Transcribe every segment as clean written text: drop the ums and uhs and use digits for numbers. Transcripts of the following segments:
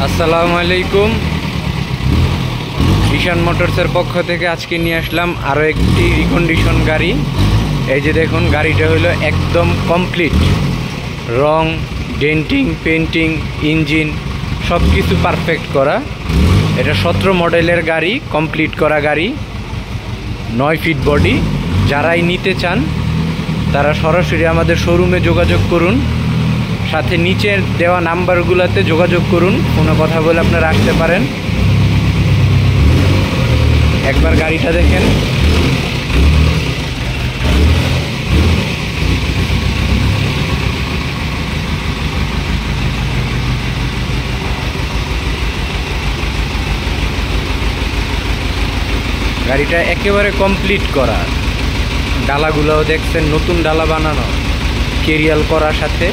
আসসালামু আলাইকুম। ঈশান মোটরসের পক্ষ থেকে আজকে নিয়ে আসলাম আরও একটি রিকন্ডিশন গাড়ি। এই যে দেখুন, গাড়িটা হলো একদম কমপ্লিট, রং, ডেন্টিং, পেন্টিং, ইঞ্জিন সব কিছু পারফেক্ট করা। এটা 17 মডেলের গাড়ি, কমপ্লিট করা গাড়ি, 9 ফিট বডি। যারাই নিতে চান তারা সরাসরি আমাদের শোরুমে যোগাযোগ করুন, সাথে নিচের দেওয়া নাম্বারগুলোতে যোগাযোগ করুন, কোনো কথা বলে আপনারা আসতে পারেন। একবার গাড়িটা দেখেন। গাড়িটা একেবারে কমপ্লিট করা, ডালাগুলোও দেখছেন নতুন ডালা বানানো, কেরিয়াল করার সাথে।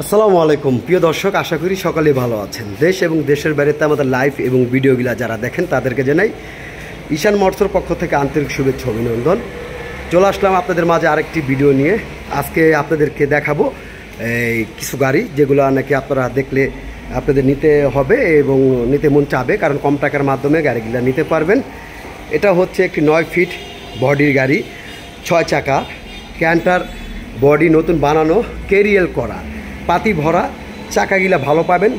আসসালামু আলাইকুম প্রিয় দর্শক, আশা করি সকলে ভালো আছেন। দেশ এবং দেশের বাইরেতে আমাদের লাইভ এবং ভিডিওগুলো যারা দেখেন তাদেরকে জানাই ঈশান মোটরসের পক্ষ থেকে আন্তরিক শুভেচ্ছা অভিনন্দন। চলে আসলাম আপনাদের মাঝে আরেকটি ভিডিও নিয়ে। আজকে আপনাদেরকে দেখাবো এই কিছু গাড়ি যেগুলো নাকি আপনারা দেখলে আপনাদের নিতে হবে এবং নিতে মন চাবে, কারণ কম টাকার মাধ্যমে গাড়িগুলো নিতে পারবেন। এটা হচ্ছে একটি 9 ফিট বডির গাড়ি, 6 চাকা, ক্যান্টার বডি, নতুন বানানো, কেরিয়াল করা, পাতি ভরা, চাকাগুলা ভালো পাবেন,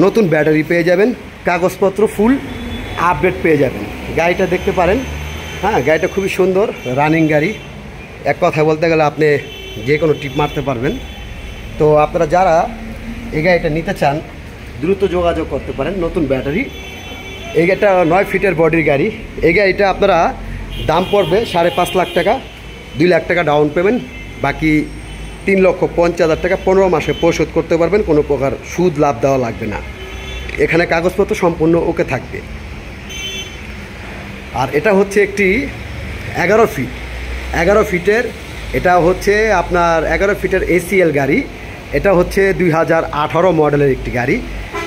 নতুন ব্যাটারি পেয়ে যাবেন, কাগজপত্র ফুল আপডেট পেয়ে যাবেন। গাড়িটা দেখতে পারেন। হ্যাঁ, গাড়িটা খুবই সুন্দর, রানিং গাড়ি। এক কথা বলতে গেলে আপনি যে কোনো টিপ মারতে পারবেন। তো আপনারা যারা এই গাড়িটা নিতে চান দ্রুত যোগাযোগ করতে পারেন। নতুন ব্যাটারি, এই গাড়িটা 9 ফিটের বডির গাড়ি। এই গাড়িটা আপনারা দাম পড়বে 5.5 লাখ টাকা, 2 লাখ টাকা ডাউন পেমেন্ট, বাকি 3,50,000 টাকা 15 মাসে পরিশোধ করতে পারবেন। কোনো প্রকার সুদ লাভ দেওয়া লাগবে না। এখানে কাগজপত্র সম্পূর্ণ ওকে থাকবে। আর এটা হচ্ছে একটি 11 ফিটের, এটা হচ্ছে আপনার 11 ফিটের এসিএল গাড়ি। এটা হচ্ছে 2018 মডেলের একটি গাড়ি।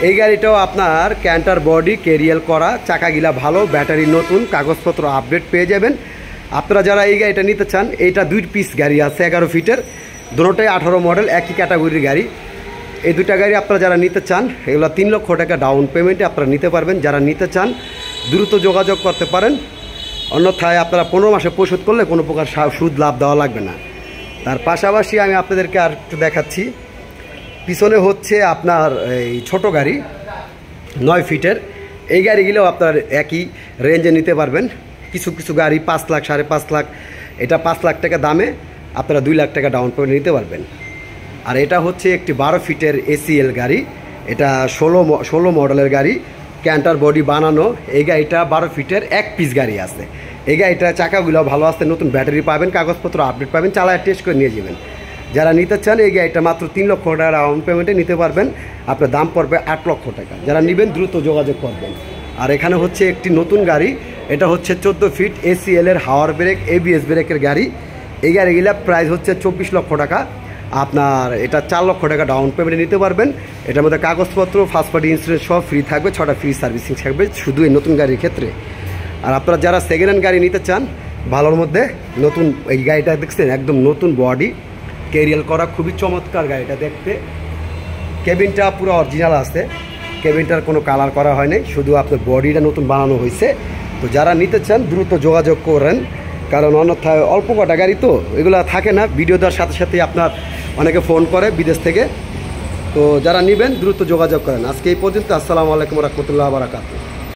এই গাড়িটাও আপনার ক্যান্টার বডি, কেরিয়াল করা, চাকাগুলা ভালো, ব্যাটারি নতুন, কাগজপত্র আপডেট পেয়ে যাবেন। আপনারা যারা এই গাড়িটা নিতে চান, এইটা 2 পিস গাড়ি আছে 11 ফিটের, দুটোটাই 18 মডেল, একই ক্যাটাগরির গাড়ি। এই দুটা গাড়ি আপনারা যারা নিতে চান, এগুলো 3 লক্ষ টাকা ডাউন পেমেন্টে আপনারা নিতে পারবেন। যারা নিতে চান দ্রুত যোগাযোগ করতে পারেন, অন্যথায় আপনারা 15 মাসে পরিশোধ করলে কোনো প্রকার সুদ লাভ দেওয়া লাগবে না। তার পাশাপাশি আমি আপনাদেরকে আর একটু দেখাচ্ছি। পিছনে হচ্ছে আপনার এই ছোটো গাড়ি 9 ফিটের, এই গাড়িগুলোও আপনার একই রেঞ্জে নিতে পারবেন। কিছু কিছু গাড়ি 5 লাখ, 5.5 লাখ, এটা 5 লাখ টাকা দামে আপনারা 2 লাখ টাকা ডাউন পেমেন্ট নিতে পারবেন। আর এটা হচ্ছে একটি 12 ফিটের এসিএল গাড়ি, এটা 16 মডেলের গাড়ি, ক্যান্টার বডি বানানো। এই গাড়িটা 12 ফিটের 1 পিস গাড়ি আছে। এই গাড়িটা চাকাগুলো ভালো আছে, নতুন ব্যাটারি পাবেন, কাগজপত্র আপডেট পাবেন, চালায় টেস্ট করে নিয়ে যাবেন। যারা নিতে চান এই গাড়িটা মাত্র 3 লক্ষ টাকা ডাউন পেমেন্টে নিতে পারবেন। আপনার দাম পড়বে 8 লক্ষ টাকা। যারা নেবেন দ্রুত যোগাযোগ করবেন। আর এখানে হচ্ছে একটি নতুন গাড়ি, এটা হচ্ছে 14 ফিট এসিএলের হাওয়ার ব্রেক, এবিএস ব্রেকের গাড়ি। এই গাড়িগুলা প্রাইস হচ্ছে 24 লক্ষ টাকা। আপনার এটা 4 লক্ষ টাকা ডাউন পেমেন্টে নিতে পারবেন। এটার মধ্যে কাগজপত্র, ফার্স্ট পার্টি ইন্স্যুরেন্স সব ফ্রি থাকবে, 6টা ফ্রি সার্ভিসিং থাকবে শুধু এই নতুন গাড়ির ক্ষেত্রে। আর আপনারা যারা সেকেন্ড হ্যান্ড গাড়ি নিতে চান ভালোর মধ্যে, নতুন এই গাড়িটা দেখছেন একদম নতুন বডি, কেরিয়াল করা, খুবই চমৎকার গাড়িটা দেখতে। কেবিনটা পুরো অরিজিনাল আছে, কেবিনটার কোনো কালার করা হয়নি, শুধু আপনার বডিটা নতুন বানানো হয়েছে। তো যারা নিতে চান দ্রুত যোগাযোগ করেন, কারণ অন্যথায় অল্প কটা গাড়ি তো এগুলো থাকে না। ভিডিও দেওয়ার সাথে সাথে আপনার অনেকে ফোন করে বিদেশ থেকে। তো যারা নেবেন দ্রুত যোগাযোগ করেন। আজকে এই পর্যন্ত। আসসালামু আলাইকুম রহমতুল্লাহ বারাকাতুহু।